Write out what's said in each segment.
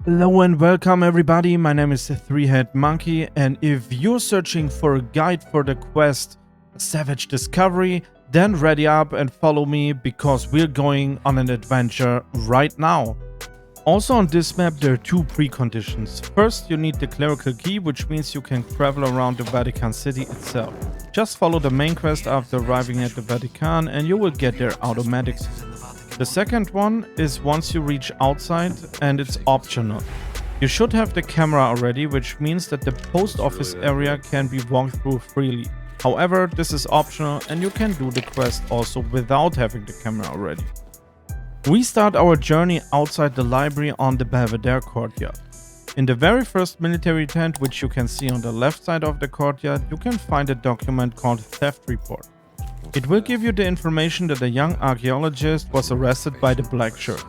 Hello and welcome everybody, my name is Three-Head Monkey, and if you're searching for a guide for the quest Savage Discovery, then ready up and follow me because we're going on an adventure right now. Also on this map there are two preconditions. First, you need the clerical key, which means you can travel around the Vatican city itself. Just follow the main quest after arriving at the Vatican and you will get there automatically. The second one is once you reach outside, and it's optional. You should have the camera already, which means that the post office area can be walked through freely. However, this is optional and you can do the quest also without having the camera already. We start our journey outside the library on the Belvedere courtyard. In the very first military tent, which you can see on the left side of the courtyard, you can find a document called Theft Report. It will give you the information that a young archaeologist was arrested by the black shirts.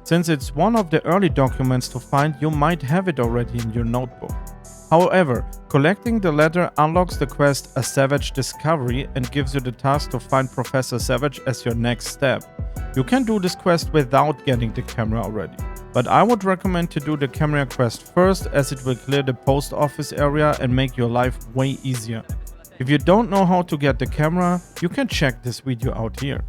Since it's one of the early documents to find, you might have it already in your notebook. However, collecting the letter unlocks the quest A Savage Discovery and gives you the task to find Professor Savage as your next step. You can do this quest without getting the camera already, but I would recommend to do the camera quest first, as it will clear the post office area and make your life way easier. If you don't know how to get the camera, you can check this video out here.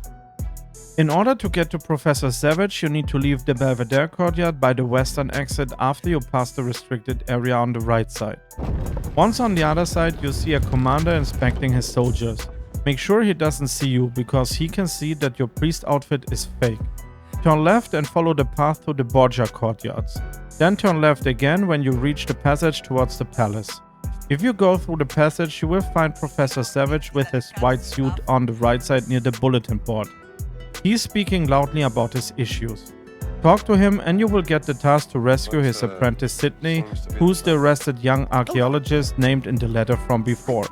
In order to get to Professor Savage, you need to leave the Belvedere courtyard by the western exit after you pass the restricted area on the right side. Once on the other side, you see a commander inspecting his soldiers. Make sure he doesn't see you, because he can see that your priest outfit is fake. Turn left and follow the path to the Borgia courtyards. Then turn left again when you reach the passage towards the palace. If you go through the passage, you will find Professor Savage with his white suit on the right side near the bulletin board. He's speaking loudly about his issues. Talk to him and you will get the task to rescue his apprentice Sidney, who's the arrested young archaeologist named in the letter from before.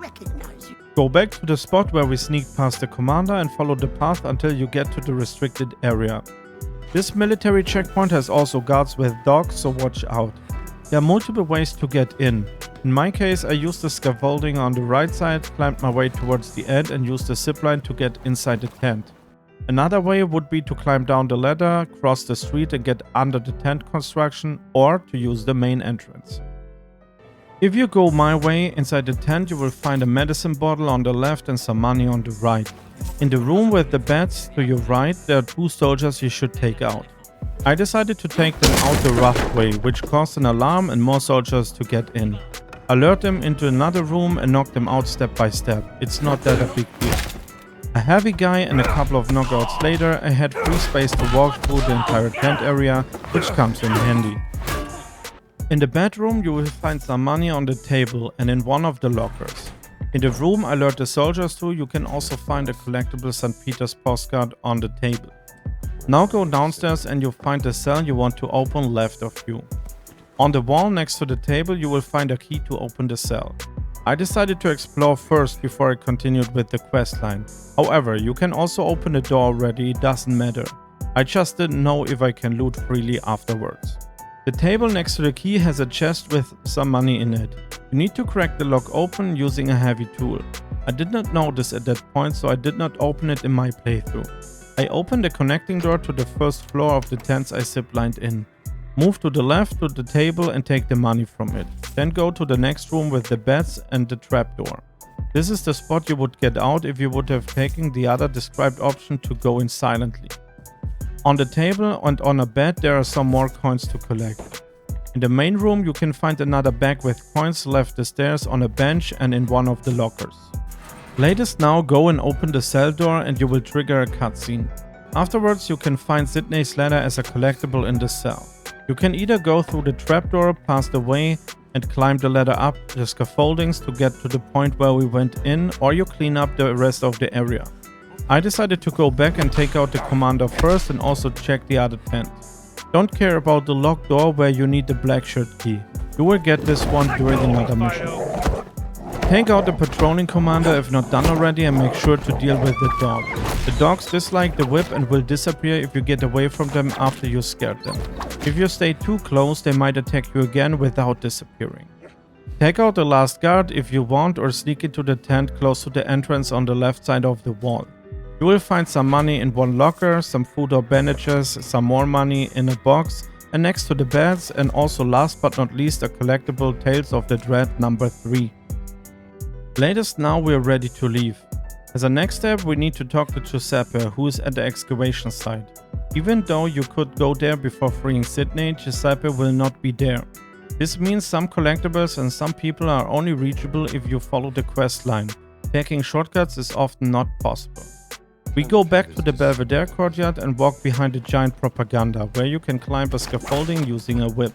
Go back to the spot where we sneaked past the commander and follow the path until you get to the restricted area. This military checkpoint has also guards with dogs, so watch out. There are multiple ways to get in. In my case, I used the scaffolding on the right side, climbed my way towards the end and used the zipline to get inside the tent. Another way would be to climb down the ladder, cross the street and get under the tent construction, or to use the main entrance. If you go my way, inside the tent you will find a medicine bottle on the left and some money on the right. In the room with the beds to your right, there are two soldiers you should take out. I decided to take them out the rough way, which caused an alarm and more soldiers to get in. Alert them into another room and knock them out step by step. It's not that a big deal. A heavy guy and a couple of knockouts later, I had free space to walk through the entire tent area, which comes in handy. In the bedroom you will find some money on the table and in one of the lockers. In the room I lured the soldiers to, you can also find a collectible St. Peter's postcard on the table. Now go downstairs and you'll find the cell you want to open left of you. On the wall next to the table you will find a key to open the cell. I decided to explore first before I continued with the questline. However, you can also open the door already, it doesn't matter. I just didn't know if I can loot freely afterwards. The table next to the key has a chest with some money in it. You need to crack the lock open using a heavy tool. I did not know this at that point, so I did not open it in my playthrough. I opened the connecting door to the first floor of the tents I ziplined in. Move to the left to the table and take the money from it. Then go to the next room with the beds and the trapdoor. This is the spot you would get out if you would have taken the other described option to go in silently. On the table and on a bed there are some more coins to collect. In the main room you can find another bag with coins left the stairs on a bench and in one of the lockers. Latest now, go and open the cell door and you will trigger a cutscene. Afterwards you can find Sidney's letter as a collectible in the cell. You can either go through the trapdoor, pass the way and climb the ladder up the scaffoldings to get to the point where we went in, or you clean up the rest of the area. I decided to go back and take out the commander first and also check the other tent. Don't care about the locked door where you need the black shirt key. You will get this one during another mission. Take out the patrolling commander if not done already and make sure to deal with the dog. The dogs dislike the whip and will disappear if you get away from them after you scared them. If you stay too close, they might attack you again without disappearing. Take out the last guard if you want, or sneak into the tent close to the entrance on the left side of the wall. You will find some money in one locker, some food or bandages, some more money in a box and next to the beds, and also last but not least a collectible Tales of the Dread number 3. Latest now we are ready to leave. As a next step we need to talk to Giuseppe, who is at the excavation site. Even though you could go there before freeing Sidney, Giuseppe will not be there. This means some collectibles and some people are only reachable if you follow the quest line. Taking shortcuts is often not possible. We go back to the Belvedere courtyard and walk behind the giant propaganda, where you can climb a scaffolding using a whip.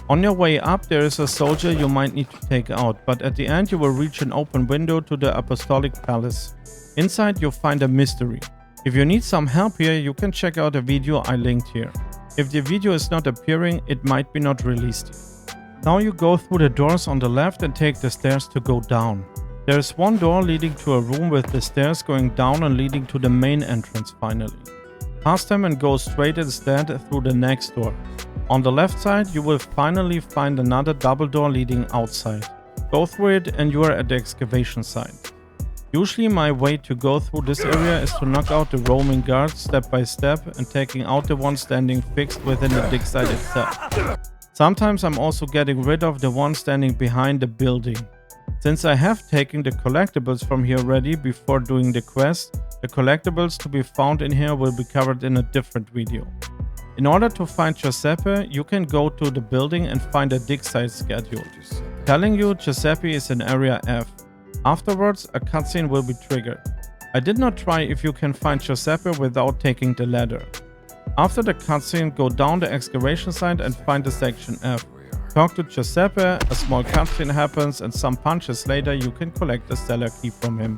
On your way up there is a soldier you might need to take out, but at the end you will reach an open window to the Apostolic Palace. Inside you'll find a mystery. If you need some help here, you can check out a video I linked here. If the video is not appearing, it might be not released yet. Now you go through the doors on the left and take the stairs to go down. There is one door leading to a room with the stairs going down and leading to the main entrance finally. Pass them and go straight instead through the next door. On the left side you will finally find another double door leading outside. Go through it and you are at the excavation site. Usually my way to go through this area is to knock out the roaming guards step by step and taking out the one standing fixed within the dig site itself. Sometimes I'm also getting rid of the one standing behind the building. Since I have taken the collectibles from here already before doing the quest, the collectibles to be found in here will be covered in a different video. In order to find Giuseppe, you can go to the building and find a dig site schedule, telling you Giuseppe is in area F. Afterwards, a cutscene will be triggered. I did not try if you can find Giuseppe without taking the ladder. After the cutscene, go down the excavation site and find the section F. Talk to Giuseppe, a small cutscene happens, and some punches later you can collect the cellar key from him.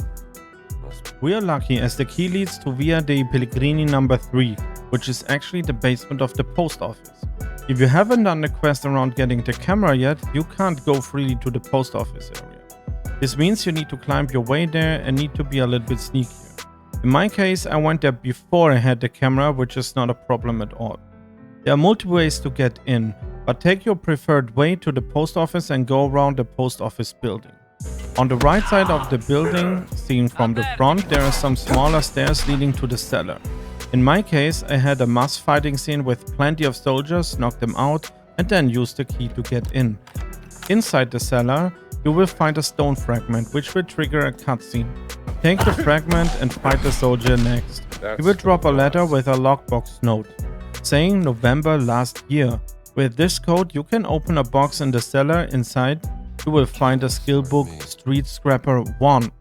We are lucky as the key leads to Via dei Pellegrini number 3, which is actually the basement of the post office. If you haven't done the quest around getting the camera yet, you can't go freely to the post office area. This means you need to climb your way there and need to be a little bit sneakier. In my case, I went there before I had the camera, which is not a problem at all. There are multiple ways to get in, but take your preferred way to the post office and go around the post office building. On the right side of the building, seen from the front, there are some smaller stairs leading to the cellar. In my case, I had a mass fighting scene with plenty of soldiers, knocked them out, and then used the key to get in. Inside the cellar, you will find a stone fragment, which will trigger a cutscene. Take the fragment and fight the soldier next. He will drop a letter with a lockbox note, saying November last year. With this code, you can open a box in the cellar. Inside, you will find a skill book, Street Scrapper 1.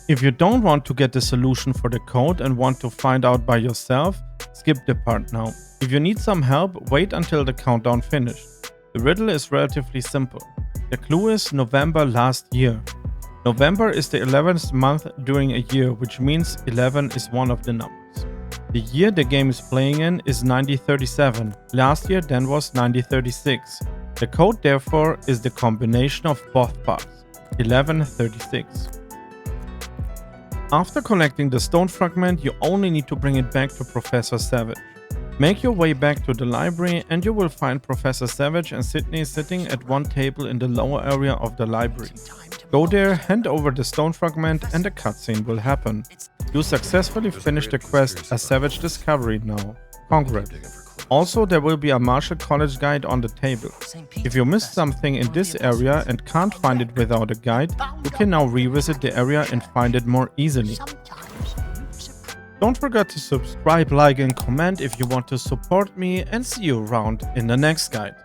If you don't want to get the solution for the code and want to find out by yourself, skip the part now. If you need some help, wait until the countdown finished. The riddle is relatively simple. The clue is November last year. November is the 11th month during a year, which means 11 is one of the numbers. The year the game is playing in is 9037. Last year then was 9036. The code therefore is the combination of both parts, 1136. After collecting the stone fragment, you only need to bring it back to Professor Savage. Make your way back to the library and you will find Professor Savage and Sidney sitting at one table in the lower area of the library. Go there, hand over the stone fragment and a cutscene will happen. You successfully finished the quest, A Savage Discovery now. Congrats. Also, there will be a Marshall College guide on the table. If you missed something in this area and can't find it without a guide, you can now revisit the area and find it more easily. Don't forget to subscribe, like and comment if you want to support me, and see you around in the next guide.